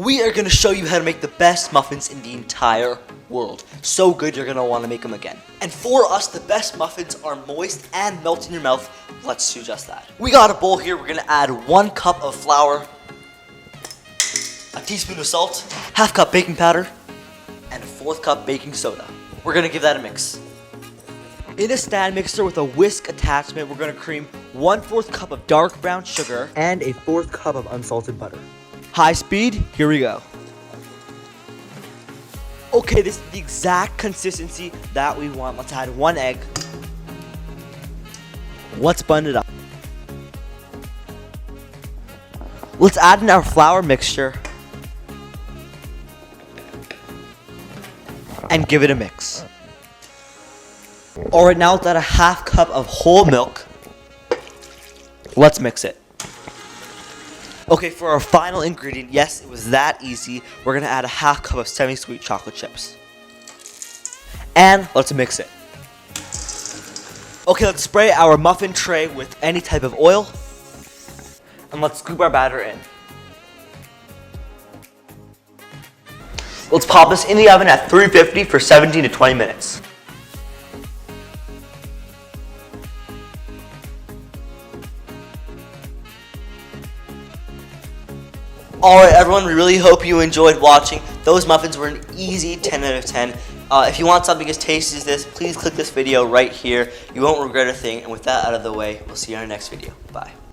we are going to show you how to make the best muffins in the entire world. So good you're going to want to make them again. And for us, the best muffins are moist and melt in your mouth. Let's do just that. We got a bowl here. We're going to add 1 cup of flour, a teaspoon of salt, ½ cup baking powder, and a 1/4 cup baking soda. We're going to give that a mix. In a stand mixer with a whisk attachment, we're going to cream 1/4 cup of dark brown sugar and a 1/4 cup of unsalted butter. High speed, here we go. Okay, this is the exact consistency that we want. Let's add 1 egg. Let's blend it up. Let's add in our flour mixture and give it a mix. Alright, now let's add a ½ cup of whole milk. Let's mix it. Okay, for our final ingredient, yes, it was that easy. We're going to add a ½ cup of semi-sweet chocolate chips. And let's mix it. Okay, let's spray our muffin tray with any type of oil. And let's scoop our batter in. Let's pop this in the oven at 350 for 17 to 20 minutes. Alright everyone, we really hope you enjoyed watching. Those muffins were an easy 10 out of 10. If you want something as tasty as this, please click this video right here. You won't regret a thing. And with that out of the way, we'll see you in our next video. Bye.